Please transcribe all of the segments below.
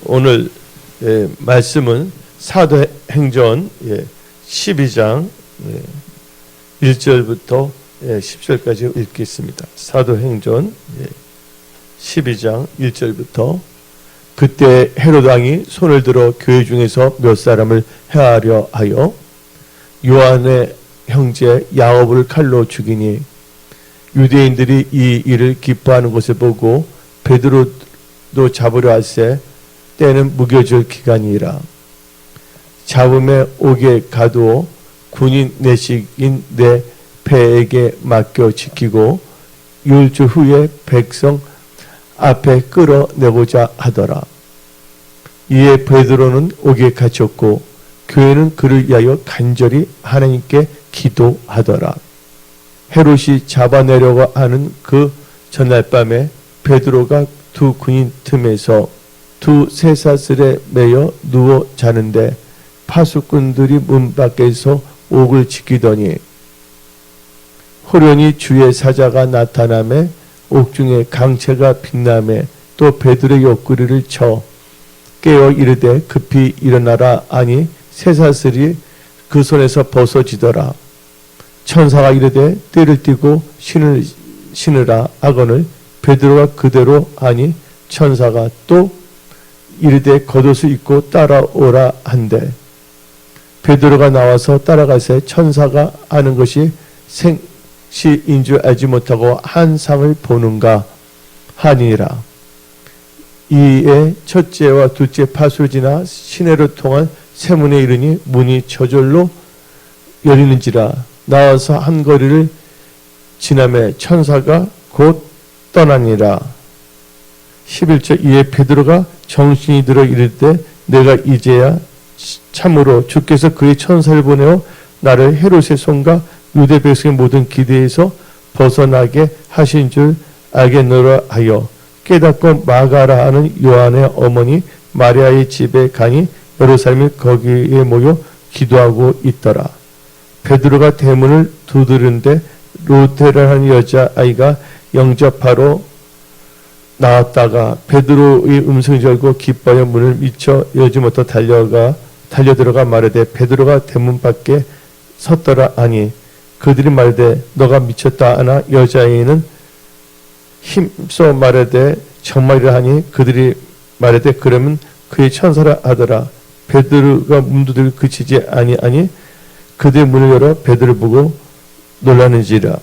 오늘 말씀은 사도행전 12장 1절부터 10절까지 읽겠습니다. 사도행전 12장 1절부터 그때 헤롯 왕이 손을 들어 교회 중에서 몇 사람을 해하려 하여 요한의 형제 야곱을 칼로 죽이니 유대인들이 이 일을 기뻐하는 것을 보고 베드로도 잡으려 할세 때는 무교절 기간이라. 잡음에 옥에 가두어 군인 내식인 내 배에게 맡겨 지키고 율주 후에 백성 앞에 끌어내보자 하더라. 이에 베드로는 옥에 갇혔고 교회는 그를 위하여 간절히 하나님께 기도하더라. 헤롯이 잡아내려고 하는 그 전날 밤에 베드로가 두 군인 틈에서 두 쇠사슬에 매여 누워 자는데 파수꾼들이 문 밖에서 옥을 지키더니 호련히 주의 사자가 나타나매 옥중에 강채가 빛나매 또 베드로의 옆구리를 쳐 깨어 이르되 급히 일어나라 하니 쇠사슬이 그 손에서 벗어지더라. 천사가 이르되 띠를 띠고 신으라 하거늘 베드로가 그대로 하니 천사가 또 이르되 겉옷을 입고 따라오라 한대 베드로가 나와서 따라가세 천사가 하는 것이 생시인 줄 알지 못하고 한 상을 보는가 하니라. 이에 첫째와 둘째 파수를 지나 시내로 통한 세문에 이르니 문이 저절로 열리는지라. 나와서 한 거리를 지나매 천사가 곧 떠나니라. 11절 이에 베드로가 정신이 들어 이르되 내가 이제야 참으로 주께서 그의 천사를 보내어 나를 헤롯의 손과 유대 백성의 모든 기대에서 벗어나게 하신 줄 알겠노라 하여 깨닫고 마가라 하는 요한의 어머니 마리아의 집에 가니 여러 사람이 거기에 모여 기도하고 있더라. 베드로가 대문을 두드리는데 로테라는 여자아이가 영접하러 나왔다가 베드로의 음성을 열고 기뻐하여 문을 미쳐 열지 못하고 달려들어가 말하되 베드로가 대문 밖에 섰더라 하니 그들이 말하되 너가 미쳤다 하나 여자아이는 힘써 말하되 정말이라 하니 그들이 말하되 그러면 그의 천사라 하더라. 베드로가 문두들 그치지 아니하니 그들의 문을 열어 베드로를 보고 놀라는지라.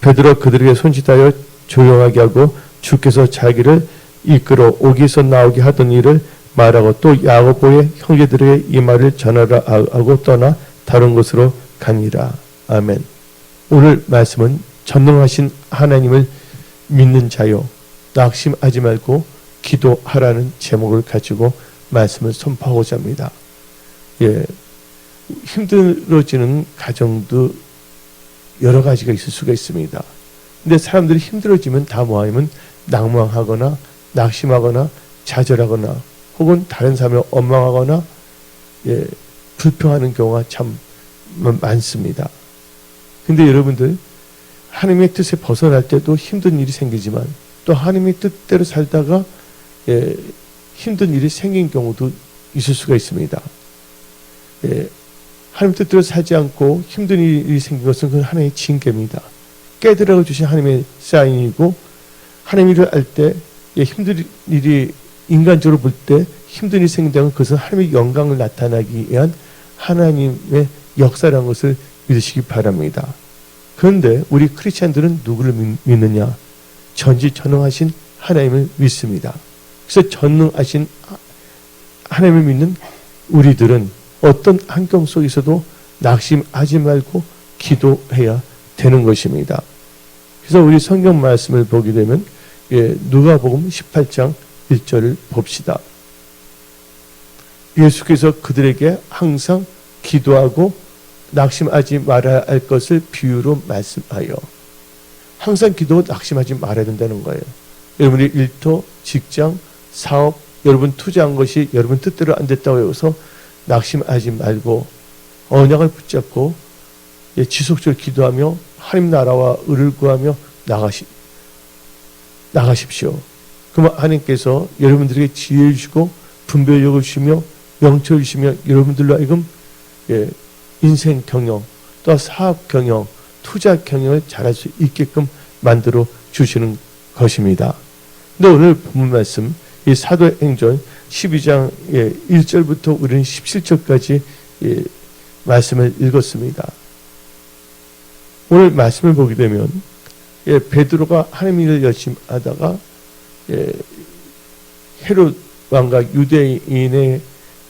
베드로가 그들에게 손짓하여 조용하게 하고 주께서 자기를 이끌어 옥에서 나오게 하던 일을 말하고 또 야고보의 형제들에게 이 말을 전하라 하고 떠나 다른 곳으로 가니라. 아멘. 오늘 말씀은 전능하신 하나님을 믿는 자요 낙심하지 말고 기도하라는 제목을 가지고 말씀을 선포하고자 합니다. 힘들어지는 가정도 여러 가지가 있을 수가 있습니다. 근데 사람들이 힘들어지면 다 뭐하냐면 낭망하거나 낙심하거나 좌절하거나 혹은 다른 사람을 원망하거나 불평하는 경우가 참 많습니다. 근데 여러분들 하나님의 뜻에 벗어날 때도 힘든 일이 생기지만 또 하나님의 뜻대로 살다가 힘든 일이 생긴 경우도 있을 수가 있습니다. 하나님 뜻대로 살지 않고 힘든 일이 생긴 것은 그건 하나님의 징계입니다. 깨달아 주신 하나님의 사인이고 하나님 일을 할 때 힘든 일이 인간적으로 볼 때 힘든 일이 생긴다면 그것은 하나님의 영광을 나타나기 위한 하나님의 역사라는 것을 믿으시기 바랍니다. 그런데 우리 크리스찬들은 누구를 믿느냐? 전지전능하신 하나님을 믿습니다. 그래서 전능하신 하나님을 믿는 우리들은 어떤 환경 속에서도 낙심하지 말고 기도해야 되는 것입니다. 그래서 우리 성경 말씀을 보게 되면 누가복음 18장 1절을 봅시다. 예수께서 그들에게 항상 기도하고 낙심하지 말아야 할 것을 비유로 말씀하여 항상 기도하고 낙심하지 말아야 된다는 거예요. 여러분의 일터, 직장, 사업, 여러분 투자한 것이 여러분 뜻대로 안 됐다고 해서 낙심하지 말고 언약을 붙잡고 지속적으로 기도하며 하나님 나라와 의를 구하며 나가십시오. 그러면 하나님께서 여러분들에게 지혜 주시고 분별력을 주시며 명철을 주시며 여러분들로 하여금 인생 경영, 또 사업 경영, 투자 경영을 잘할 수 있게끔 만들어 주시는 것입니다. 근데 오늘 본문 말씀, 이 사도행전 12장 1절부터 우리는 17절까지 말씀을 읽었습니다. 오늘 말씀을 보게 되면 베드로가 하나님 일을 열심히 하다가 헤롯 왕과 유대인의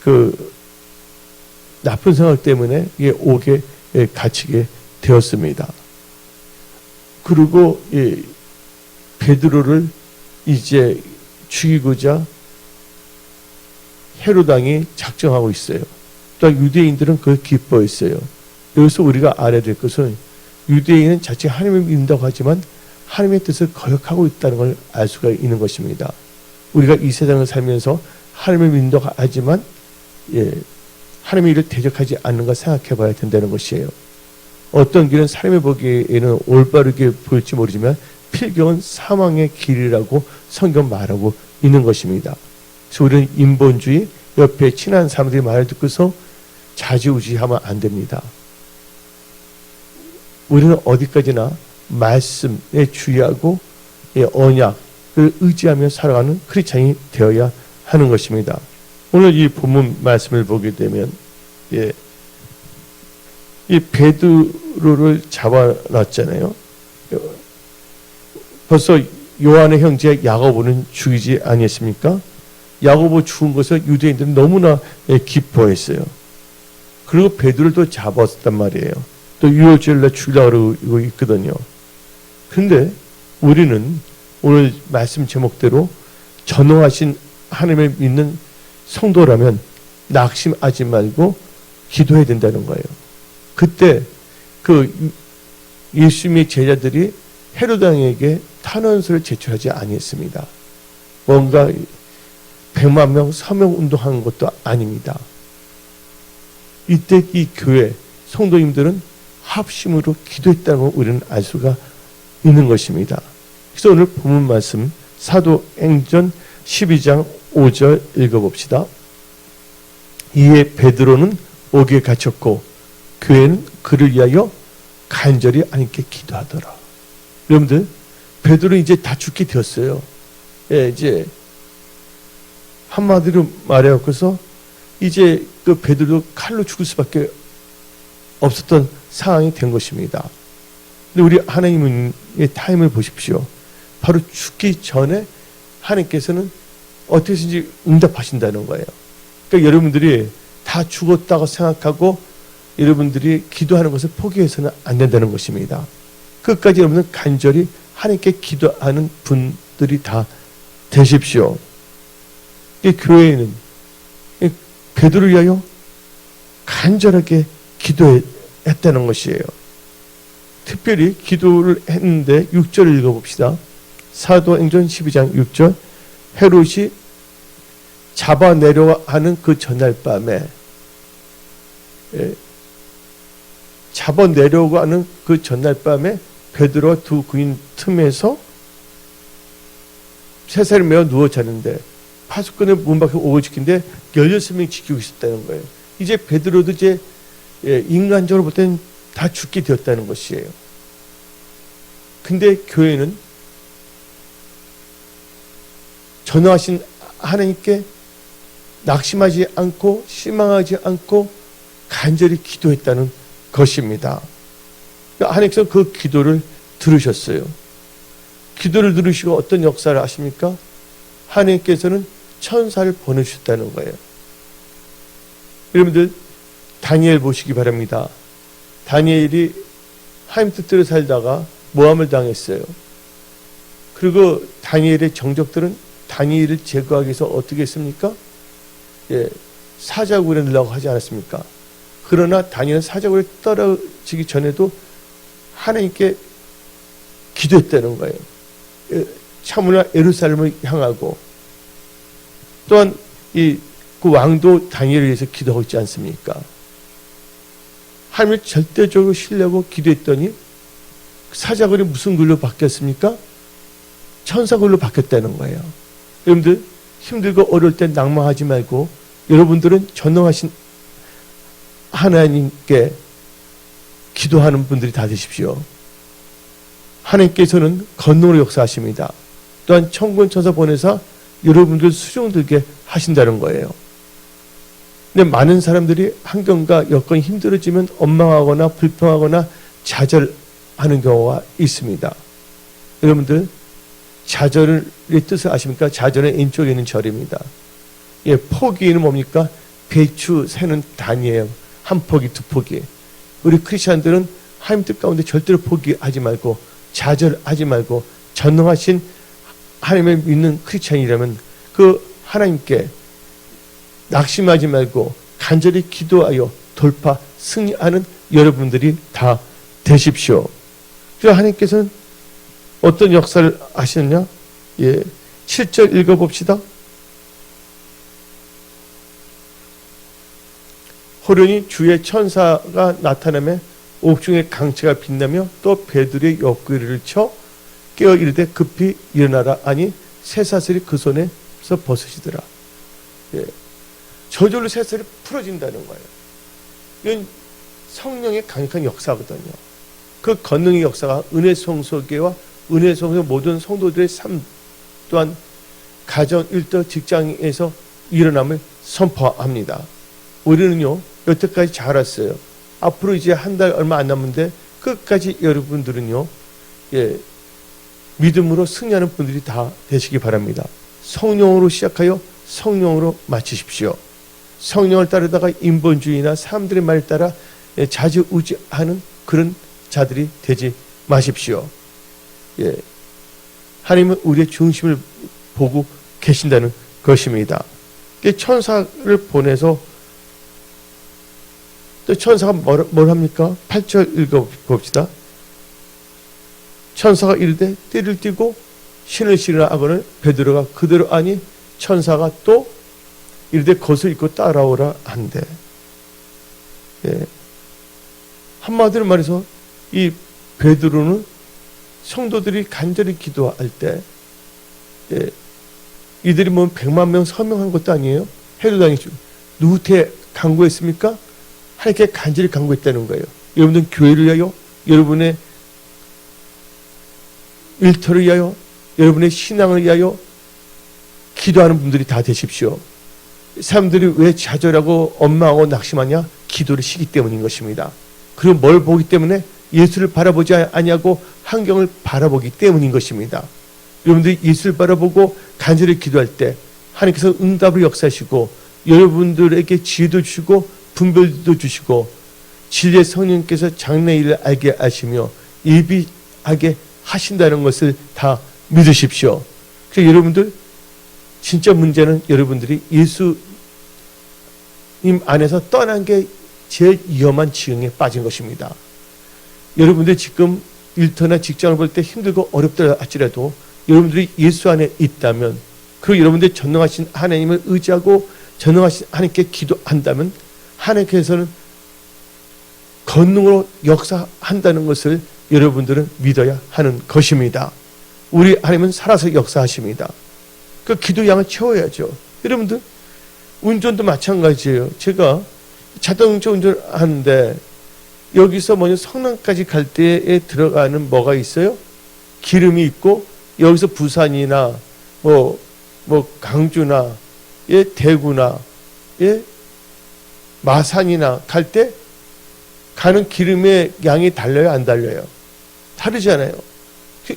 그 나쁜 생각 때문에 옥에 갇히게 되었습니다. 그리고 베드로를 이제 죽이고자 헤롯 왕이 작정하고 있어요. 또 유대인들은 그걸 기뻐했어요. 여기서 우리가 알아야 될 것은 유대인은 자칫 하나님을 믿는다고 하지만 하나님의 뜻을 거역하고 있다는 걸 알 수가 있는 것입니다. 우리가 이 세상을 살면서 하나님을 믿는다고 하지만 하나님의 일을 대적하지 않는 걸 생각해 봐야 된다는 것이에요. 어떤 길은 사람이 보기에는 올바르게 보일지 모르지만 필경은 사망의 길이라고 성경 말하고 있는 것입니다. 그래서 우리는 인본주의, 옆에 친한 사람들이 말을 듣고서 좌지우지하면 안 됩니다. 우리는 어디까지나 말씀에 주의하고 언약을 의지하며 살아가는 크리스찬이 되어야 하는 것입니다. 오늘 이 본문 말씀을 보게 되면 이 베드로를 잡아놨잖아요. 벌써 요한의 형제 야고보는 죽이지 아니했습니까? 야고보 죽은 것을 유대인들은 너무나 기뻐했어요. 그리고 베드로를 또 잡았단 말이에요. 또 유월절날 죽이려고 그러고 있거든요. 그런데 우리는 오늘 말씀 제목대로 전능하신 하나님을 믿는 성도라면 낙심하지 말고 기도해야 된다는 거예요. 그때 그 예수님의 제자들이 헤롯 왕에게 탄원서를 제출하지 아니했습니다. 뭔가 100만 명 서명 운동한 것도 아닙니다. 이때 이 교회 성도님들은 합심으로 기도했다는 걸 우리는 알 수가 있는 것입니다. 그래서 오늘 본문 말씀 사도행전 12장 5절 읽어봅시다. 이에 베드로는 옥에 갇혔고 교회는 그를 위하여 간절히 하나님께 기도하더라. 여러분들, 베드로는 이제 다 죽게 되었어요. 이제 한마디로 말해갖고서 이제 그 베드로 칼로 죽을 수밖에 없었던 상황이 된 것입니다. 근데 우리 하나님의 타임을 보십시오. 바로 죽기 전에 하나님께서는 어떻게든지 응답하신다는 거예요. 그러니까 여러분들이 다 죽었다고 생각하고 여러분들이 기도하는 것을 포기해서는 안 된다는 것입니다. 끝까지 여러분은 간절히 하나님께 기도하는 분들이 다 되십시오. 이 교회에는 베드로를 위하여 간절하게 기도했다는 것이에요. 특별히 기도를 했는데 6절을 읽어봅시다. 사도행전 12장 6절. 헤롯이 잡아내려 하는 그 전날 밤에 잡아내려고 하는 그 전날 밤에 베드로와 두 구인 틈에서 세 사람이 매어 누워 자는데 파수꾼을 문 밖에 오고 지킨데 16명이 지키고 있었다는 거예요. 이제 베드로도 이제 인간적으로 볼 때는 다 죽게 되었다는 것이에요. 근데 교회는 전능하신 하나님께 낙심하지 않고 실망하지 않고 간절히 기도했다는 것입니다. 하나님께서 그 기도를 들으셨어요. 기도를 들으시고 어떤 역사를 하십니까? 하나님께서는 천사를 보내주셨다는 거예요. 여러분들 다니엘 보시기 바랍니다. 다니엘이 하나님 뜻대로 살다가 모함을 당했어요. 그리고 다니엘의 정적들은 다니엘을 제거하기 위해서 어떻게 했습니까? 사자굴에 넣으려고 하지 않았습니까? 그러나 다니엘은 사자굴에 떨어지기 전에도 하나님께 기도했다는 거예요. 차무나 예루살렘을 향하고 또한 그 왕도 다니엘을 위해서 기도하고 있지 않습니까? 하나님을 절대적으로 신뢰하고 기도했더니 사자굴이 무슨 굴로 바뀌었습니까? 천사굴로 바뀌었다는 거예요. 여러분들, 힘들고 어려울 때 낭망하지 말고 여러분들은 전능하신 하나님께 기도하는 분들이 다 되십시오. 하나님께서는 권능으로 역사하십니다. 또한 천군 천사 보내사 여러분들 수종들게 하신다는 거예요. 근데 많은 사람들이 환경과 여건이 힘들어지면 원망하거나 불평하거나 좌절하는 경우가 있습니다. 여러분들 좌절의 뜻을 아십니까? 좌절의 왼쪽에 있는 절입니다. 예, 포기는 뭡니까? 배추 세는 단위예요. 한 포기, 두 포기. 우리 크리스천들은 하나님 뜻 가운데 절대로 포기하지 말고 좌절하지 말고 전능하신 하나님을 믿는 크리스천이라면 그 하나님께 낙심하지 말고 간절히 기도하여 돌파, 승리하는 여러분들이 다 되십시오. 그래서 하나님께서는 어떤 역사를 하셨냐? 예, 7절 읽어봅시다. 호련히 주의 천사가 나타나며 옥중의 강체가 빛나며 또 베드로의 옆구리를 쳐 깨어 이르되 급히 일어나라 하니 쇠사슬이 그 손에서 벗으시더라. 예. 저절로 쇠사슬이 풀어진다는 거예요. 이건 성령의 강력한 역사거든요. 그 권능의 역사가 은혜 성소교회와 은혜 성소 모든 성도들의 삶 또한 가정, 일터, 직장에서 일어남을 선포합니다. 우리는요 여태까지 잘 왔어요. 앞으로 이제 한 달 얼마 안 남는데 끝까지 여러분들은요 예, 믿음으로 승리하는 분들이 다 되시기 바랍니다. 성령으로 시작하여 성령으로 마치십시오. 성령을 따르다가 인본주의나 사람들의 말에 따라 좌지우지하는 그런 자들이 되지 마십시오. 예, 하나님은 우리의 중심을 보고 계신다는 것입니다. 천사를 보내서 또 천사가 뭘 합니까? 8절 읽어봅시다. 천사가 이르되 띠를 띠고 신을 신으라 하거늘 베드로가 그대로 아니 천사가 또 이르되 겉을 입고 따라오라 한대. 예. 한마디로 말해서 이 베드로는 성도들이 간절히 기도할 때 예, 이들이 뭐 100만 명 서명한 것도 아니에요. 헤로당이죠. 누구한테 간구했습니까? 하나님께 간절히 간구했다는 거예요. 여러분들 교회를 위하여, 여러분의 일터를 위하여, 여러분의 신앙을 위하여 기도하는 분들이 다 되십시오. 사람들이 왜 좌절하고 원망하고 낙심하냐? 기도를 쉬기 때문인 것입니다. 그리고 뭘 보기 때문에? 예수를 바라보지 아니하고 환경을 바라보기 때문인 것입니다. 여러분들이 예수를 바라보고 간절히 기도할 때 하나님께서 응답을 역사하시고 여러분들에게 지혜도 주시고 분별도 주시고 진리의 성령께서 장래의 일을 알게 하시며 예비하게 하신다는 것을 다 믿으십시오. 그래서 여러분들 진짜 문제는 여러분들이 예수님 안에서 떠난 게 제일 위험한 지경에 빠진 것입니다. 여러분들이 지금 일터나 직장을 볼 때 힘들고 어렵다 할지라도 여러분들이 예수 안에 있다면 그리고 여러분들이 전능하신 하나님을 의지하고 전능하신 하나님께 기도한다면 하나님께서는 권능으로 역사한다는 것을 여러분들은 믿어야 하는 것입니다. 우리 하나님은 살아서 역사하십니다. 그 기도 양을 채워야죠. 여러분들 운전도 마찬가지예요. 제가 자동차 운전하는데 여기서 먼저 성남까지 갈 때에 들어가는 뭐가 있어요? 기름이 있고 여기서 부산이나 뭐 강주나 예, 대구나 예, 마산이나 갈 때 가는 기름의 양이 달라요, 안 달라요? 다르잖아요.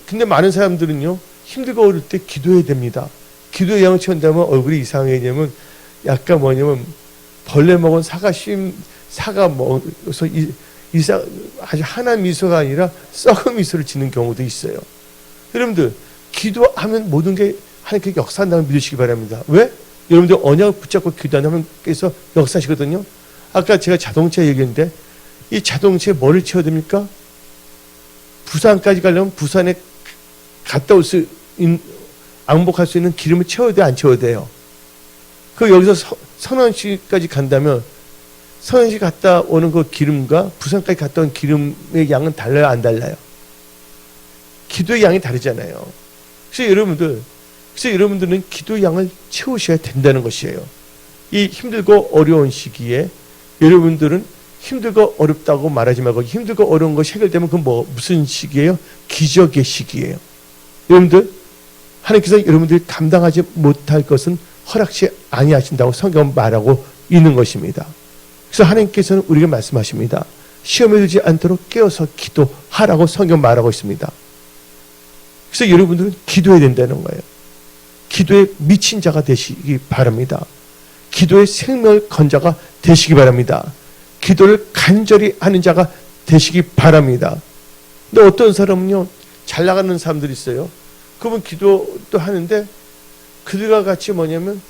근데 많은 사람들은요 힘들고 어릴 때 기도해야 됩니다. 기도의 양을 채운다면 얼굴이 이상해지면 약간 뭐냐면 벌레 먹은 사과 먹어서 아주 환한 미소가 아니라 썩은 미소를 짓는 경우도 있어요. 여러분들 기도하면 모든 게 하나님께 역사한다고 믿으시기 바랍니다. 왜? 여러분들 언약을 붙잡고 기도하는 하나님께서 역사하시거든요. 아까 제가 자동차 얘기했는데 이 자동차에 뭐를 채워야 됩니까? 부산까지 가려면 부산에 갔다 올 수 왕복할 수 있는 기름을 채워야 돼, 안 채워야 돼요? 그 여기서 선원시까지 간다면 선원시 갔다 오는 그 기름과 부산까지 갔다 온 기름의 양은 달라요, 안 달라요? 기도의 양이 다르잖아요. 그래서 여러분들 그래서 여러분들은 기도 양을 채우셔야 된다는 것이에요. 이 힘들고 어려운 시기에 여러분들은 힘들고 어렵다고 말하지 말고 힘들고 어려운 것이 해결되면 그건 무슨 시기예요? 기적의 시기예요. 여러분들, 하나님께서 여러분들이 감당하지 못할 것은 허락치 아니하신다고 성경은 말하고 있는 것입니다. 그래서 하나님께서는 우리에게 말씀하십니다. 시험에 들지 않도록 깨어서 기도하라고 성경 말하고 있습니다. 그래서 여러분들은 기도해야 된다는 거예요. 기도에 미친 자가 되시기 바랍니다. 기도의 생명을 건 자가 되시기 바랍니다. 기도를 간절히 하는 자가 되시기 바랍니다. 근데 어떤 사람은요, 잘 나가는 사람들이 있어요. 그분 기도도 하는데 그들과 같이 뭐냐면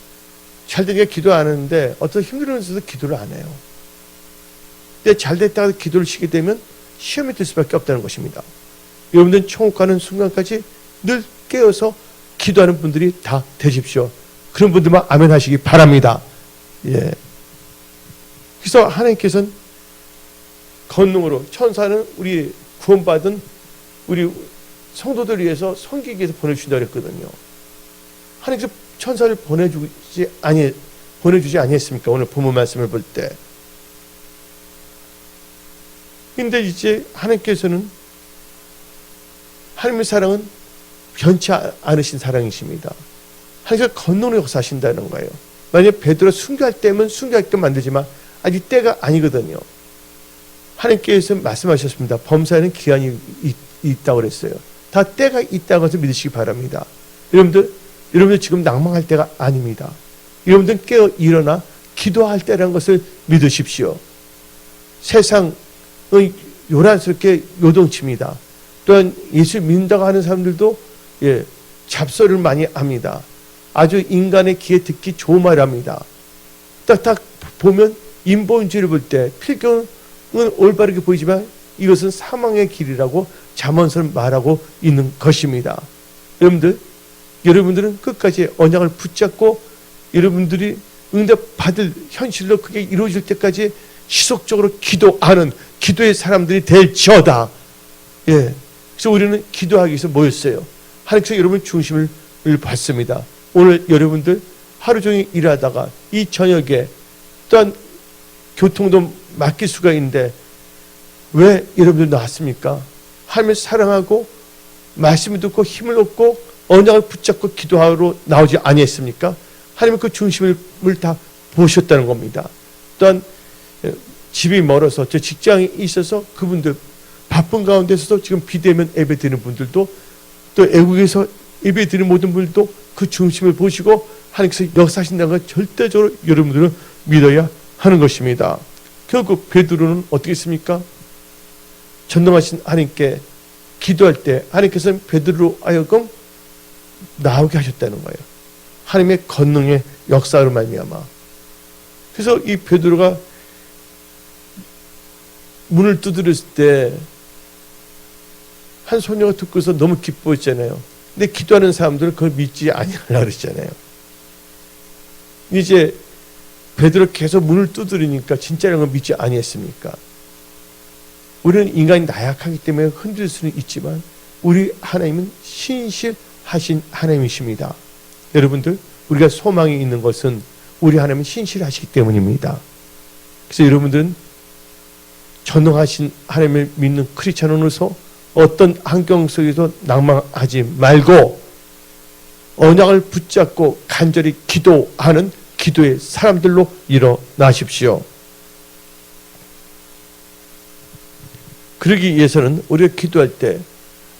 잘 되니까 기도 안 하는데 어떤 힘들면서도 기도를 안 해요. 근데 잘 됐다가 기도를 쉬게 되면 시험에 들 수밖에 없다는 것입니다. 여러분들은 천국 가는 순간까지 늘 깨어서 기도하는 분들이 다 되십시오. 그런 분들만 아멘 하시기 바랍니다. 예. 그래서 하나님께서는 권능으로 천사는 우리 구원받은 우리 성도들 위해서 섬기기 위해서 보내주신다고 했거든요. 하나님께서 천사를 보내주지 아니했습니까? 오늘 본문 말씀을 볼 때. 근데 이제 하나님께서는 하나님의 사랑은 변치 않으신 사랑이십니다. 하나님께서 권능으로 역사하신다는 거예요. 만약에 베드로가 순교할 때면 순교하게 만들지만 아직 때가 아니거든요. 하나님께서 말씀하셨습니다. 범사에는 기한이 있다고 그랬어요. 다 때가 있다는 것을 믿으시기 바랍니다. 여러분들 지금 낭망할 때가 아닙니다. 여러분들 깨어 일어나 기도할 때라는 것을 믿으십시오. 세상은 요란스럽게 요동칩니다. 또한 예수 믿는다고 하는 사람들도 잡소리를 많이 합니다. 아주 인간의 귀에 듣기 좋은 말을 합니다. 딱 보면 인본주의를 볼 때 필경은 올바르게 보이지만 이것은 사망의 길이라고 잠언서는 말하고 있는 것입니다. 여러분들은 끝까지 언약을 붙잡고 여러분들이 응답받을 현실로 그게 이루어질 때까지 지속적으로 기도하는 기도의 사람들이 될지어다. 예. 그래서 우리는 기도하기 위해서 모였어요. 하나님께서 여러분 중심을 받습니다. 오늘 여러분들 하루 종일 일하다가 이 저녁에 또한 교통도 맡길 수가 있는데 왜 여러분들 나왔습니까? 하나님을 사랑하고 말씀을 듣고 힘을 얻고 언약을 붙잡고 기도하러 나오지 아니했습니까? 하나님은 그 중심을 다 보셨다는 겁니다. 또한 집이 멀어서 저 직장이 있어서 그분들 바쁜 가운데서도 지금 비대면 예배 드리는 분들도 또 애국에서 예배 드리는 모든 분들도 그 중심을 보시고 하나님께서 역사하신다는 걸 절대적으로 여러분들은 믿어야 하는 것입니다. 결국 베드로는 어떻게 했습니까? 전능하신 하나님께 기도할 때 하나님께서는 베드로로 하여금 나오게 하셨다는 거예요. 하나님의 권능의 역사로 말미암아. 그래서 이 베드로가 문을 두드렸을 때 한 소녀가 듣고서 너무 기뻐했잖아요. 근데 기도하는 사람들은 그걸 믿지 아니하려고 그랬잖아요. 이제 베드로 계속 문을 두드리니까 진짜라는 걸 믿지 아니했습니까? 우리는 인간이 나약하기 때문에 흔들 수는 있지만 우리 하나님은 신실하신 하나님이십니다. 여러분들, 우리가 소망이 있는 것은 우리 하나님은 신실하시기 때문입니다. 그래서 여러분들은 전능하신 하나님을 믿는 크리스찬으로서 어떤 환경 속에서 낭망하지 말고 언약을 붙잡고 간절히 기도하는 기도의 사람들로 일어나십시오. 그러기 위해서는 우리가 기도할 때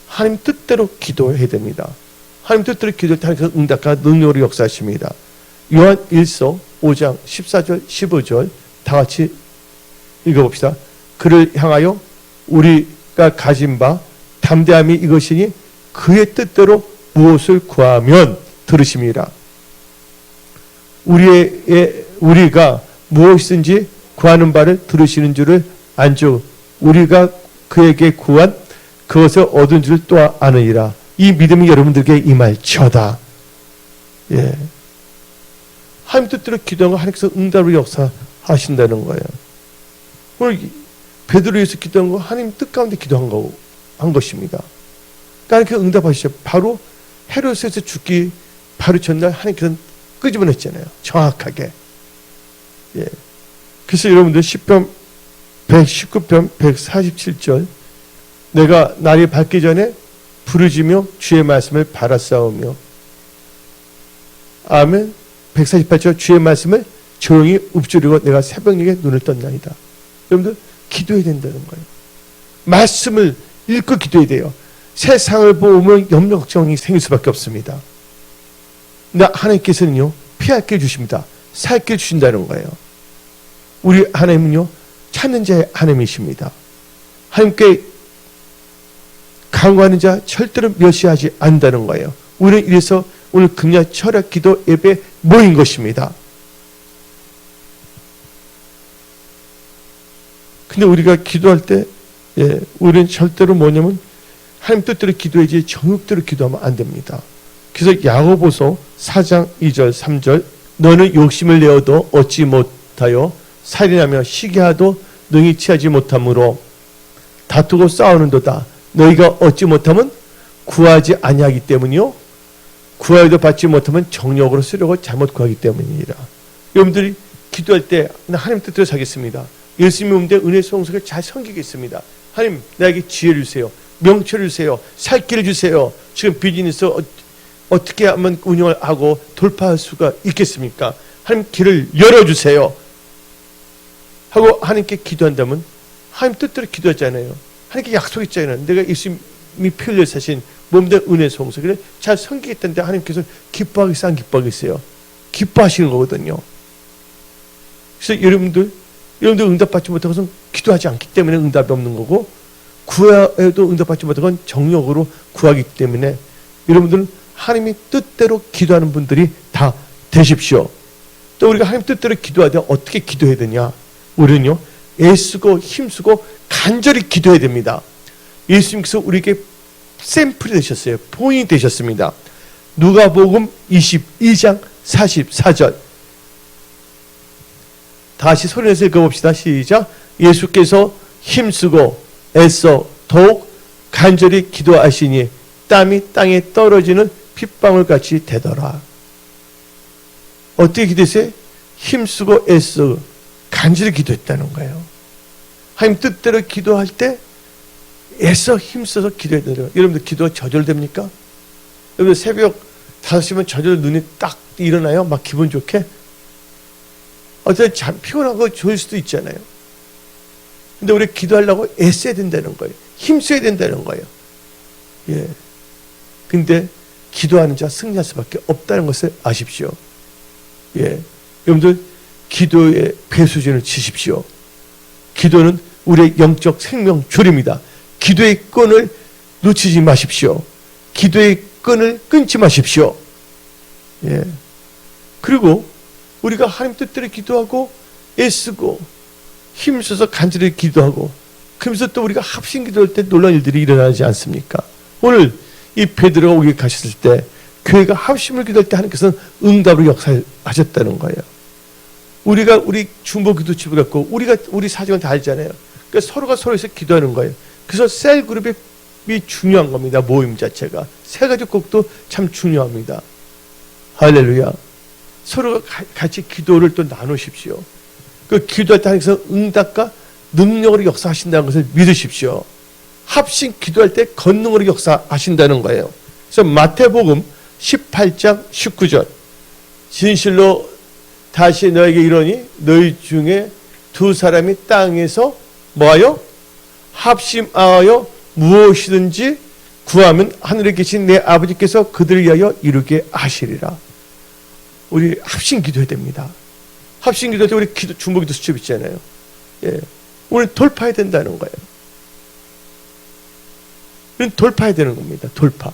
하나님 뜻대로 기도해야 됩니다. 하나님 뜻대로 기도할 때 하나님께서 응답과 능력으로 역사하십니다. 요한 1서 5장 14절 15절 다 같이 읽어봅시다. 그를 향하여 우리가 가진 바 담대함이 이것이니 그의 뜻대로 무엇을 구하면 들으심이라. 우리가 무엇이든지 구하는 바를 들으시는 줄을 안죠. 우리가 그에게 구한 그것을 얻은 줄 또 아느니라. 이 믿음이 여러분들에게 임할지어다. 예. 하나님 뜻대로 기도한 거 하나님께서 응답을 역사하신다는 거예요. 오늘 베드로에서 기도한 거 하나님 뜻 가운데 기도한 것입니다. 그러니까 응답하시죠. 바로 헤롯에서 죽기 바로 전날 하나님께서는 끄집어냈잖아요. 정확하게. 예. 그래서 여러분들 시편 119편 147절 내가 날이 밝기 전에 부르짖으며 주의 말씀을 바라싸우며 아멘. 148절 주의 말씀을 조용히 읊조리고 내가 새벽녘에 눈을 떴나이다. 여러분들 기도해야 된다는 거예요. 말씀을 읽고 기도해야 돼요. 세상을 보면 염려 걱정이 생길 수밖에 없습니다. 근데 하나님께서는요 피할 길 주십니다. 살 길 주신다는 거예요. 우리 하나님은요 찾는 자의 하나님이십니다. 하나님께 간구하는 자 절대로 멸시하지 않는다는 거예요. 우리는 이래서 오늘 금요 철학 기도 예배 모인 것입니다. 근데 우리가 기도할 때 우리는 절대로 뭐냐면 하나님 뜻대로 기도해야지 정욕대로 기도하면 안 됩니다. 그래서 야고보서 4장 2절 3절 너는 욕심을 내어도 얻지 못하여 살인하며 시기하도 능히 취하지 못하므로 다투고 싸우는도다. 너희가 얻지 못하면 구하지 아니하기 때문이요 구하여도 받지 못하면 정욕으로 쓰려고 잘못 구하기 때문이니라. 여러분들이 기도할 때 하나님 뜻대로 사겠습니다. 예수님이 오는데 은혜 성속을 잘 섬기겠습니다. 하나님 나에게 지혜를 주세요. 명철을 주세요. 살 길을 주세요. 지금 비즈니스 어떻게 하면 운영을 하고 돌파할 수가 있겠습니까? 하나님 길을 열어주세요. 하고 하나님께 기도한다면 하나님 뜻대로 기도하잖아요. 하나님께 약속했잖아요. 내가 예수님이 피 흘려 사신 몸된 은혜 성속을 잘 섬기겠다는데 하나님께서 기뻐하겠어요? 안 기뻐하겠어요? 기뻐하시는 거거든요. 그래서 여러분들 응답받지 못한 것은 기도하지 않기 때문에 응답이 없는 거고 구해도 응답받지 못한 건 정욕으로 구하기 때문에 여러분들은 하나님의 뜻대로 기도하는 분들이 다 되십시오. 또 우리가 하나님 뜻대로 기도할 때 어떻게 기도해야 되냐? 우리는요 애쓰고 힘쓰고 간절히 기도해야 됩니다. 예수님께서 우리에게 샘플이 되셨어요. 본인이 되셨습니다. 누가복음 22장 44절 다시 소리내서 읽어봅시다. 시작. 예수께서 힘쓰고 애써 더욱 간절히 기도하시니 땀이 땅에 떨어지는 핏방울같이 되더라. 어떻게 기도했어요? 힘쓰고 애써 간절히 기도했다는 거예요. 하나님 뜻대로 기도할 때 애써 힘써서 기도해야 돼요. 여러분들 기도가 저절됩니까? 여러분들 새벽 5시면 저절로 눈이 딱 일어나요? 막 기분 좋게? 어쨌든 참 피곤하고 좋을 수도 있잖아요. 근데 우리 기도하려고 애써야 된다는 거예요. 힘써야 된다는 거예요. 예. 근데 기도하는 자 승리할 수밖에 없다는 것을 아십시오. 예. 여러분들 기도의 배수진을 치십시오. 기도는 우리의 영적 생명줄입니다. 기도의 끈을 놓치지 마십시오. 기도의 끈을 끊지 마십시오. 예. 그리고 우리가 하나님 뜻대로 기도하고 애쓰고 힘써서 간절히 기도하고 그러면서 또 우리가 합심 기도할 때 놀라운 일들이 일어나지 않습니까? 오늘 이 베드로가 오게 가셨을 때 교회가 합심을 기도할 때 하나님께서는 응답으로 역사하셨다는 거예요. 우리가 우리 중보 기도집을 갖고 우리 사정을 다 알잖아요. 그러니까 서로가 서로에서 기도하는 거예요. 그래서 셀 그룹이 중요한 겁니다. 모임 자체가 세가지국도 참 중요합니다. 할렐루야. 서로가 같이 기도를 또 나누십시오. 그 기도할 때 하나님께서 응답과 능력으로 역사하신다는 것을 믿으십시오. 합심 기도할 때 권능으로 역사하신다는 거예요. 그래서 마태복음 18장 19절 진실로 다시 너에게 이르노니 너희 중에 두 사람이 땅에서 뭐하여 합심하여 무엇이든지 구하면 하늘에 계신 내 아버지께서 그들을 위하여 이루게 하시리라. 우리 합심 기도해야 됩니다. 합심 기도할 때 우리 중보기도 수첩 있잖아요. 예. 오늘 돌파해야 된다는 거예요. 돌파해야 되는 겁니다. 돌파.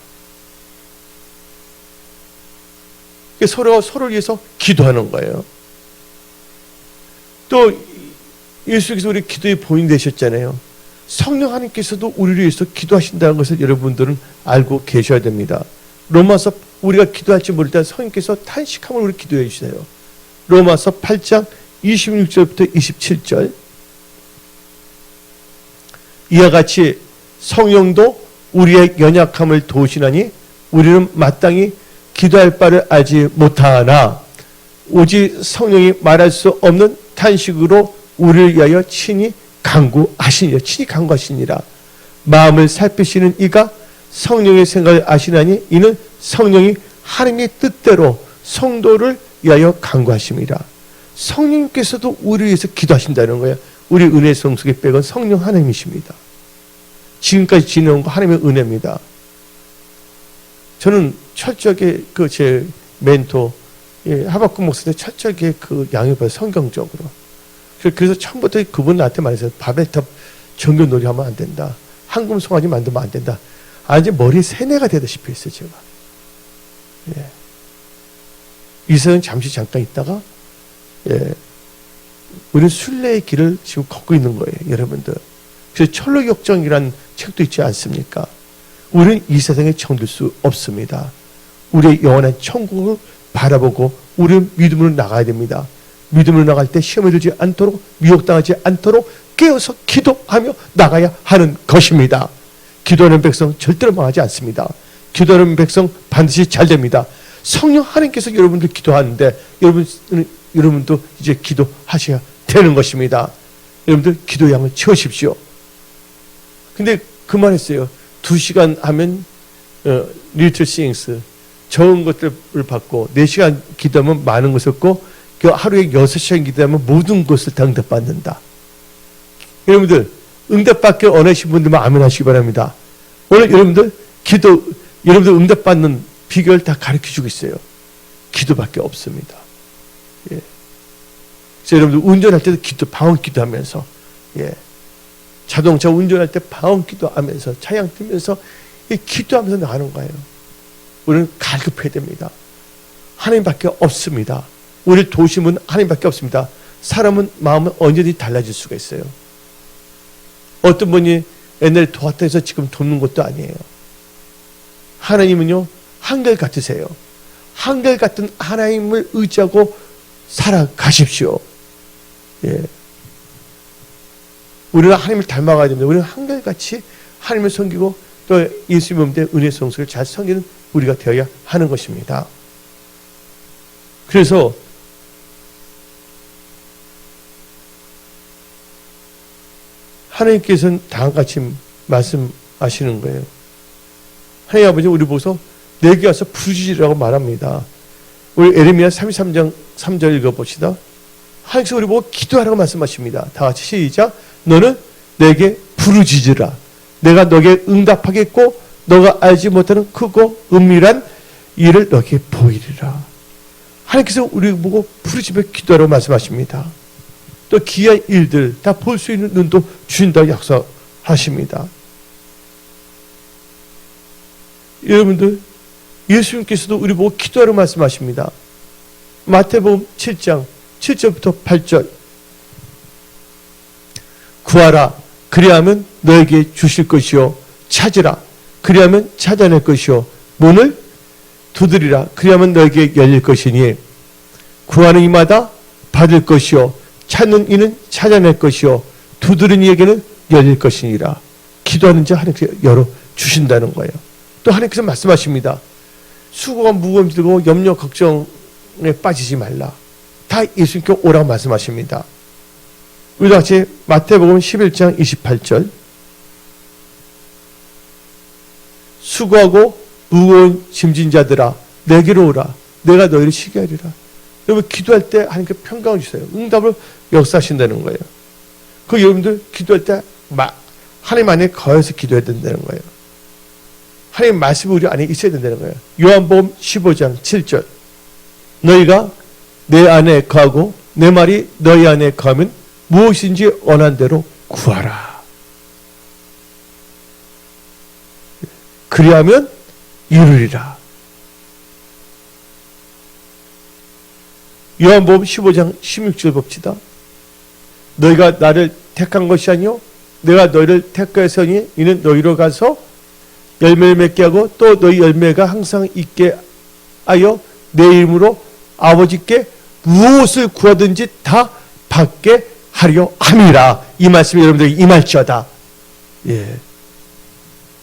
서로가 서로를 위해서 기도하는 거예요. 또 예수께서 우리 기도의 본인 되셨잖아요. 성령 하나님께서도 우리를 위해서 기도하신다는 것을 여러분들은 알고 계셔야 됩니다. 로마서 우리가 기도할지 모를 때 성령께서 탄식함을 우리 기도해 주세요. 로마서 8장 26절부터 27절 이와 같이 성령도 우리의 연약함을 도우시나니 우리는 마땅히 기도할 바를 알지 못하나 오직 성령이 말할 수 없는 탄식으로 우리를 위하여 친히 간구하시니라. 친히 간구하시니라. 마음을 살피시는 이가 성령의 생각을 아시나니 이는 성령이 하나님의 뜻대로 성도를 위하여 간구하십니다. 성령님께서도 우리를 위해서 기도하신다는 거예요. 우리 은혜 성숙의 백은 성령 하나님이십니다. 지금까지 지내온 거 하나님의 은혜입니다. 저는 철저하게 제 멘토 하박국 목사님 철저하게 양육을 성경적으로. 그래서 처음부터 그분 나한테 말했어요. 바벨탑 정교놀이 하면 안 된다. 황금 송아지 만들면 안 된다. 이제 머리에 세뇌가 되다시피 했어요, 제가. 예. 이 세상 잠깐 있다가, 우리는 순례의 길을 지금 걷고 있는 거예요, 여러분들. 그래서 철로역정이라는 책도 있지 않습니까? 우리는 이 세상에 정들 수 없습니다. 우리의 영원한 천국을 바라보고 우리는 믿음으로 나가야 됩니다. 믿음으로 나갈 때 시험에 들지 않도록, 미혹당하지 않도록 깨어서 기도하며 나가야 하는 것입니다. 기도하는 백성 절대로 망하지 않습니다. 기도하는 백성 반드시 잘 됩니다. 성령 하나님께서 여러분들 기도하는데 여러분도 이제 기도하셔야 되는 것입니다. 여러분들 기도의 양을 채우십시오. 근데 그만했어요. 2시간 하면 리틀 싱스 적은 것들을 받고 4시간 기도하면 많은 것을 얻고 그 하루에 6시간 기도하면 모든 것을 다 응답받는다. 여러분들 응답받길 원하시는 분들만 아멘 하시기 바랍니다. 오늘 여러분들 여러분들 응답받는 비결 다 가르쳐주고 있어요. 기도밖에 없습니다. 예. 그래서 여러분들 운전할 때도 방언 기도하면서, 자동차 운전할 때 방언 기도하면서, 차량 뛰면서 기도하면서 나가는 거예요. 우리는 갈급해야 됩니다. 하나님밖에 없습니다. 우리를 도우시는 하나님밖에 없습니다. 사람은 마음은 언제든지 달라질 수가 있어요. 어떤 분이 옛날에 도왔다 해서 지금 돕는 것도 아니에요. 하나님은요, 한결같으세요. 한결같은 하나님을 의지하고 살아가십시오. 우리는 하나님을 닮아가야 됩니다. 우리는 한결같이 하나님을 섬기고 또 예수님 몸대 은혜 성수를 잘 섬기는 우리가 되어야 하는 것입니다. 그래서 하나님께서는 다음같이 말씀하시는 거예요. 하나님 아버지 우리 보고서 내게 와서 부르짖으라고 말합니다. 우리 에레미야 33장 3절 읽어봅시다. 하나님께서 우리 보고 기도하라고 말씀하십니다. 다 같이 시작. 너는 내게 부르짖으라. 내가 너에게 응답하겠고 너가 알지 못하는 크고 은밀한 일을 너에게 보이리라. 하나님께서 우리 보고 부르짖으며 기도하라고 말씀하십니다. 또 기이한 일들 다 볼 수 있는 눈도 주신다고 약속하십니다. 여러분들 예수님께서도 우리 보고 기도하라고 말씀하십니다. 마태복음 7장 7절부터 8절 구하라 그리하면 너에게 주실 것이요 찾으라 그리하면 찾아낼 것이요 문을 두드리라 그리하면 너에게 열릴 것이니 구하는 이마다 받을 것이요 찾는 이는 찾아낼 것이요 두드리는 이에게는 열릴 것이니라. 기도하는 자 하나님께서 열어주신다는 거예요. 또 하나님께서 말씀하십니다. 수고가 무거움 들고 염려 걱정에 빠지지 말라. 다 예수님께 오라고 말씀하십니다. 우리도 같이 마태복음 11장 28절 수고하고 무거운 짐진 자들아 내게로 오라 내가 너희를 쉬게 하리라. 여러분 기도할 때 하나님께 평강을 주세요. 응답을 역사하신다는 거예요. 그 여러분들 기도할 때 하나님 안에 거해서 기도해야 된다는 거예요. 하나님 말씀이 우리 안에 있어야 된다는 거예요. 요한복음 15장 7절 너희가 내 안에 거하고 내 말이 너희 안에 거하면 무엇인지 원한 대로 구하라. 그리하면 이루리라. 요한복음 15장 16절 봅시다. 너희가 나를 택한 것이 아니요 내가 너희를 택하였으니 이는 너희로 가서 열매를 맺게 하고 또 너희 열매가 항상 있게 하여 내 이름으로 아버지께 무엇을 구하든지 다 받게 하려 함이라. 이 말씀이 여러분들에게 임할지어다.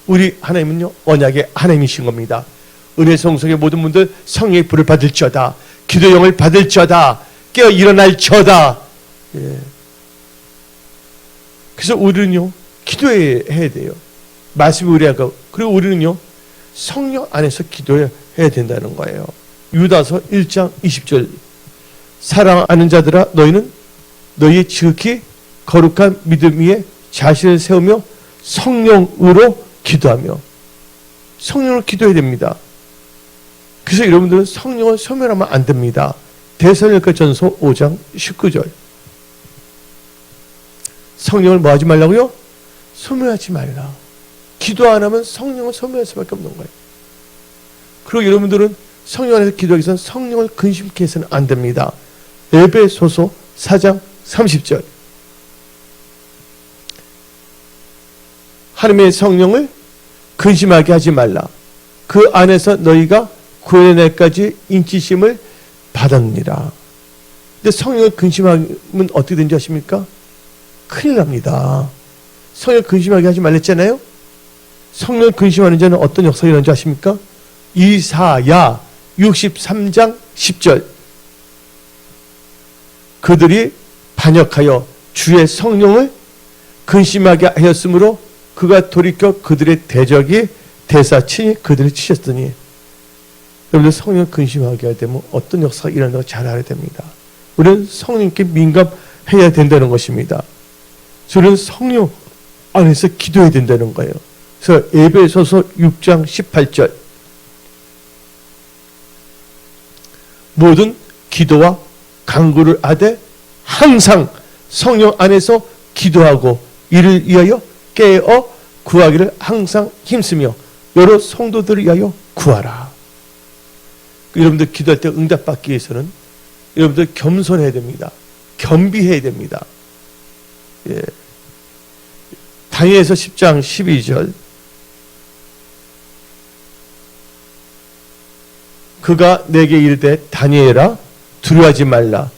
우리 하나님은요 언약의 하나님이신 겁니다. 은혜 성속의 모든 분들 성령의 불을 받을지어다. 기도의 영을 받을지어다. 깨어 일어날지어다. 예. 그래서 우리는요, 기도해야 돼요. 말씀이 우리하고. 그리고 우리는요, 성령 안에서 기도해야 된다는 거예요. 유다서 1장 20절. 사랑하는 자들아, 너희는 너희의 지극히 거룩한 믿음 위에 자신을 세우며 성령으로 기도하며. 성령으로 기도해야 됩니다. 그래서 여러분들은 성령을 소멸하면 안 됩니다. 데살로니가 전서 5장 19절. 성령을 뭐 하지 말라고요? 소멸하지 말라. 기도 안 하면 성령을 소멸할 수밖에 없는 거예요. 그리고 여러분들은 성령 안에서 기도하기 위해서는 성령을 근심케 해서는 안 됩니다. 에베소서 4장 30절. 하나님의 성령을 근심하게 하지 말라. 그 안에서 너희가 구원의 날까지 인치심을 받았느니라. 근데 성령을 근심하면 어떻게 되는지 아십니까? 큰일 납니다. 성령을 근심하게 하지 말랬잖아요. 성령을 근심하는 자는 어떤 역사가 일어나는지 아십니까? 이사야 63장 10절. 그들이 반역하여 주의 성령을 근심하게 하였으므로 그가 돌이켜 그들의 대적이 대사친이 그들을 치셨더니. 여러분들 성령을 근심하게 하게 되면 어떤 역사가 일어나는가 잘 알아야 됩니다. 우리는 성령께 민감해야 된다는 것입니다. 저는 성령 안에서 기도해야 된다는 거예요. 그래서 에베소서 6장 18절. 모든 기도와 간구를 하되 항상 성령 안에서 기도하고 이를 위하여 깨어 구하기를 항상 힘쓰며 여러 성도들을 위하여 구하라. 여러분들 기도할 때 응답받기 위해서는 여러분들 겸손해야 됩니다. 겸비해야 됩니다. 예. 다니엘서 10장 12절. 그가 내게 이르되 다니엘아 두려워하지 말라.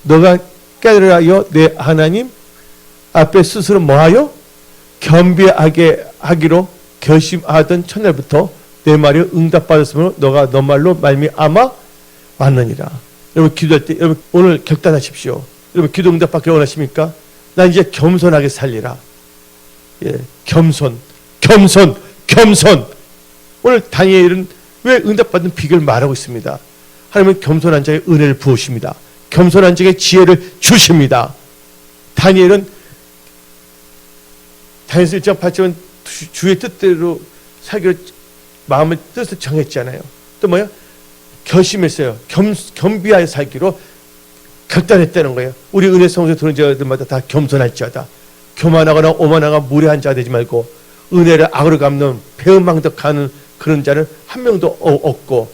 너가 깨달으여 내 하나님 앞에 스스로 뭐하여? 겸비하게 하기로 결심하던 첫날부터 내 말이 응답받았으므로 너가 너 말로 말미암아 왔느니라. 여러분 기도할 때 여러분 오늘 결단하십시오. 여러분 기도 응답받기 원하십니까? 난 이제 겸손하게 살리라. 예, 겸손. 오늘 다니엘은 왜 응답받는 비결을 말하고 있습니다. 하나님은 겸손한 자에게 은혜를 부으십니다. 겸손한 자에게 지혜를 주십니다. 다니엘은 다니엘서 1장 8절은 주의 뜻대로 살기로 마음의 뜻을 정했잖아요. 또 뭐야? 결심했어요. 겸비하여 살기로 결단했다는 거예요. 우리 은혜 성소에 들어온 자들마다 다 겸손할지어다. 교만하거나 오만하거나 무례한 자가 되지 말고 은혜를 악으로 갚는 배은망덕하는 그런 자는 한 명도 없고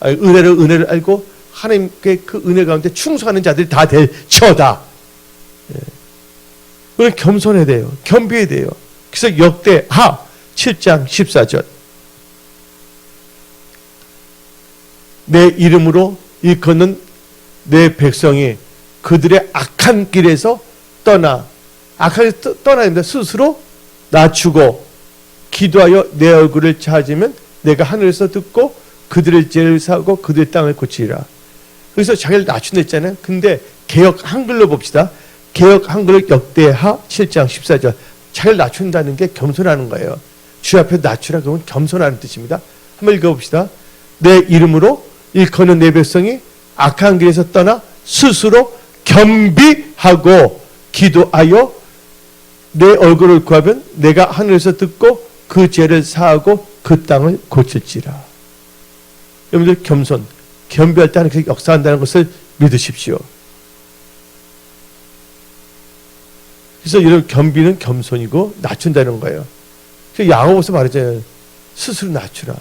은혜를 알고 하나님께 그 은혜 가운데 충성하는 자들이 다 될지어다. 예. 우리 겸손해야 돼요. 겸비해야 돼요. 그래서 역대하 7장 14절. 내 이름으로 일컫는 내 백성이 그들의 악한 길에서 떠나야 됩니다. 스스로 낮추고 기도하여 내 얼굴을 찾으면 내가 하늘에서 듣고 그들의 죄를 사하고 그들의 땅을 고치리라. 그래서 자기를 낮춘다 했잖아요. 근데 개역 한글로 봅시다. 개역 한글 역대하 7장 14절. 자기를 낮춘다는 게 겸손하는 거예요. 주 앞에 낮추라 그러면 겸손하는 뜻입니다. 한번 읽어봅시다. 내 이름으로 일컫는 내 백성이 악한 길에서 떠나 스스로 겸비하고 기도하여 내 얼굴을 구하면 내가 하늘에서 듣고 그 죄를 사하고 그 땅을 고칠지라. 여러분들 겸비할 때 하나님께서 역사한다는 것을 믿으십시오. 그래서 이런 겸비는 겸손이고 낮춘다는 거예요. 야고보서 말하잖아요. 스스로 낮추라.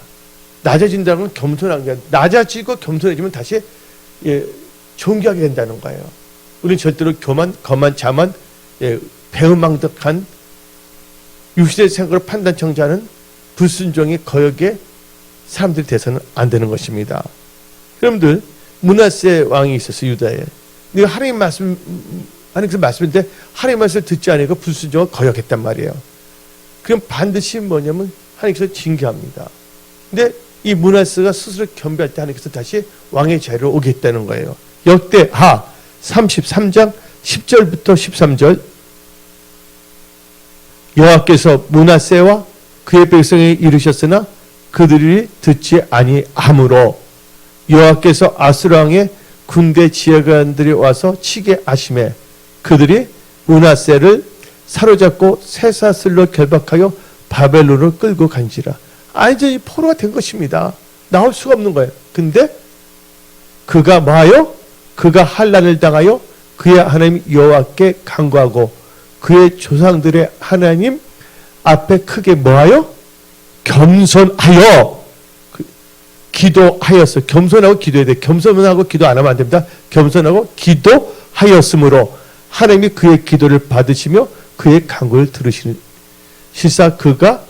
낮아진다는 건 겸손한 게 아니라 낮아지고 겸손해지면 다시 존귀하게 된다는 거예요. 우리는 절대로 거만 자만 배은망덕한 육신의 생각으로 판단청자는 불순종의 거역의 사람들이 돼서는 안 되는 것입니다. 여러분들 므낫세 왕이 있었어요. 유다에. 근데 하나님께서 말씀인데 하나님 말씀을 듣지 않으니까 불순종을 거역했단 말이에요. 그럼 반드시 뭐냐면 하나님께서 징계합니다. 근데 이 므낫세가 스스로 겸비할 때 하나님께서 다시 왕의 자리로 오겠다는 거예요. 역대하 33장 10절부터 13절. 여호와께서 므낫세와 그의 백성에 이르셨으나 그들이 듣지 아니하므로 여호와께서 아수르 왕의 군대 지휘관들이 와서 치게 하심에 그들이 므낫세를 사로잡고 쇠사슬로 결박하여 바벨론으로 끌고 간지라. 완전히 포로가 된 것입니다. 나올 수가 없는 거예요. 근데 그가 뭐하여? 그가 환난을 당하여 그의 하나님 여호와께 간구하고 그의 조상들의 하나님 앞에 크게 뭐하여? 겸손하여 기도하였어. 겸손하고 기도해야 돼. 겸손하고 기도 안 하면 안 됩니다. 겸손하고 기도하였으므로 하나님이 그의 기도를 받으시며 그의 간구를 들으시는 실사 그가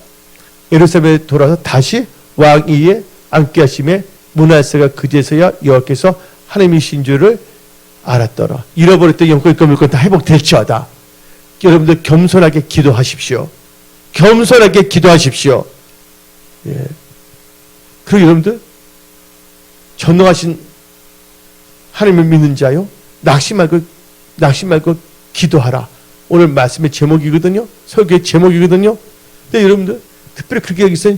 예루살렘에 돌아서 다시 왕위에 앉게 하심에 므낫세가 그제서야 여호와께서 하나님이신 줄을 알았더라. 잃어버렸던 영권 물건 다 회복될지어다. 여러분들 겸손하게 기도하십시오. 겸손하게 기도하십시오. 예. 그리고 여러분들 전능하신 하나님을 믿는 자요. 낙심 말고 기도하라. 오늘 말씀의 제목이거든요. 설교의 제목이거든요. 근데 여러분들 특별히 그렇게 여기서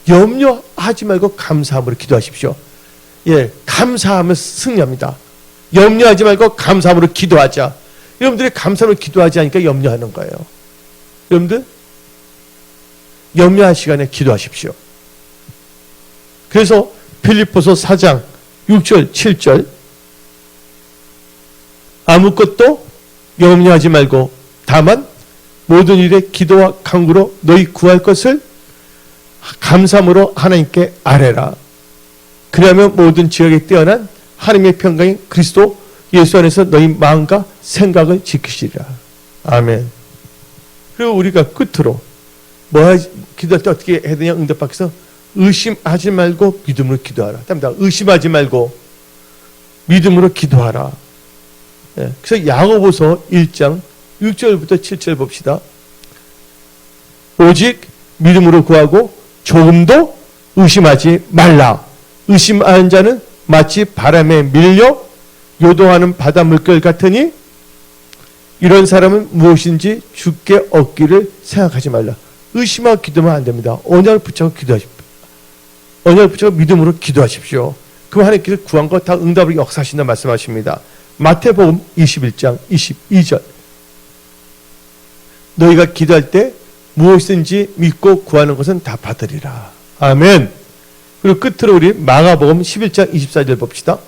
염려하지 말고 감사함으로 기도하십시오. 예, 감사하면 승리합니다. 염려하지 말고 감사함으로 기도하자. 여러분들이 감사함으로 기도하지 않으니까 염려하는 거예요. 여러분들 염려할 시간에 기도하십시오. 그래서 빌립보서 4장 6절 7절 아무것도 염려하지 말고 다만 모든 일에 기도와 간구로 너희 구할 것을 감사함으로 하나님께 아뢰라. 그러면 모든 지역에 뛰어난 하나님의 평강이 그리스도 예수 안에서 너희 마음과 생각을 지키시리라. 아멘. 그리고 우리가 끝으로 기도할 때 어떻게 해야 되냐? 응답받기 위해서 의심하지 말고 믿음으로 기도하라. 답니다. 의심하지 말고 믿음으로 기도하라. 예, 그래서 야고보서 1장 6절부터 7절 봅시다. 오직 믿음으로 구하고 조금도 의심하지 말라. 의심하는 자는 마치 바람에 밀려 요동하는 바다 물결 같으니 이런 사람은 무엇인지 주께 얻기를 생각하지 말라. 의심하고 기도하면 안 됩니다. 언약을 붙잡고 기도하십시오. 언약을 붙잡고 믿음으로 기도하십시오. 그럼 하나님께서 구한 거 다 응답을 역사하신다 말씀하십니다. 마태복음 21장 22절. 너희가 기도할 때 무엇이든지 믿고 구하는 것은 다 받으리라. 아멘. 그리고 끝으로 우리 마가복음 11장 24절 봅시다.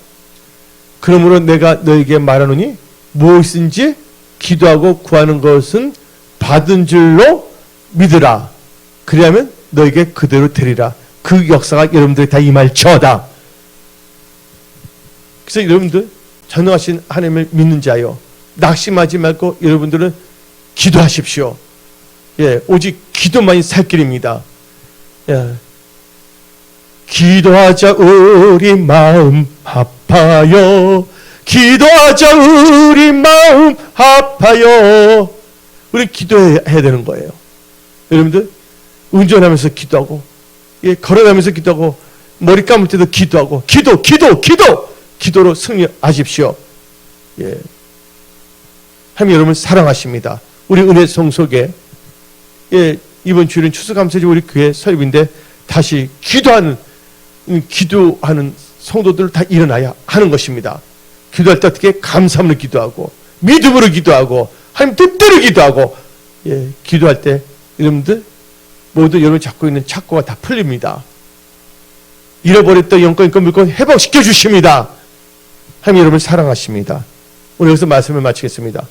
그러므로 내가 너희에게 말하노니 무엇이든지 기도하고 구하는 것은 받은 줄로 믿으라. 그리하면 너에게 그대로 되리라. 그 역사가 여러분들이 다 임할지어다. 그래서 여러분들 전능하신 하나님을 믿는 자요, 낙심하지 말고 여러분들은 기도하십시오. 예, 오직 기도만이 살 길입니다. 예. 기도하자 우리 마음 아파요. 기도하자 우리 마음 아파요. 우리 기도해야 되는 거예요. 여러분들 운전하면서 기도하고, 예, 걸어가면서 기도하고, 머리 감을 때도 기도하고, 기도로 승리하십시오. 예. 하나님 여러분을 사랑하십니다. 우리 은혜성 속에, 예, 이번 주일은 추수감사절 우리 교회 설교인데 다시 기도하는 성도들을 다 일어나야 하는 것입니다. 기도할 때 어떻게 감사함으로 기도하고 믿음으로 기도하고 하나님 뜻대로 기도하고, 예, 기도할 때 여러분들 모두 여러분이 잡고 있는 착고가 다 풀립니다. 잃어버렸던 영권 물건 회복시켜 주십니다. 하나님 여러분을 사랑하십니다. 오늘 여기서 말씀을 마치겠습니다.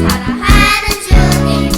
사랑하는 주님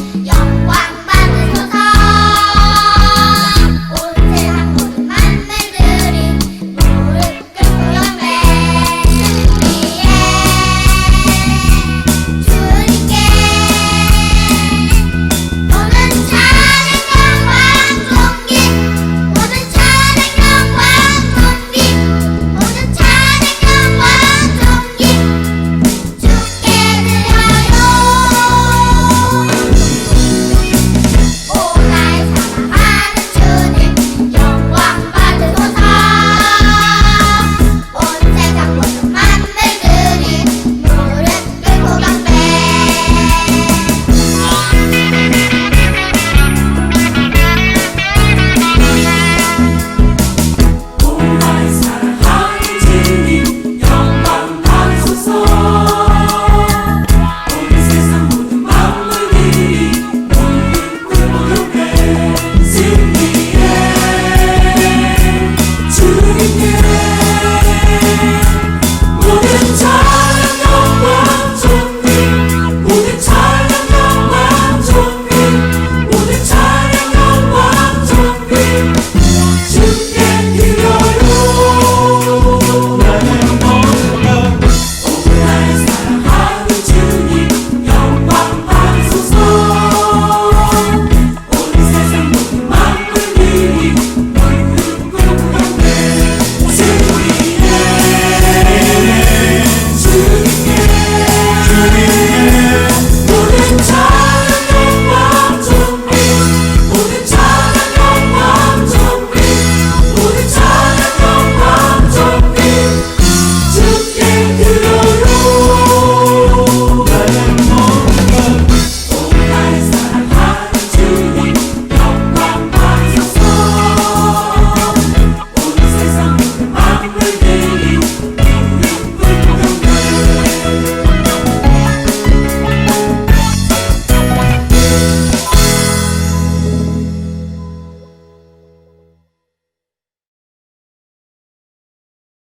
내게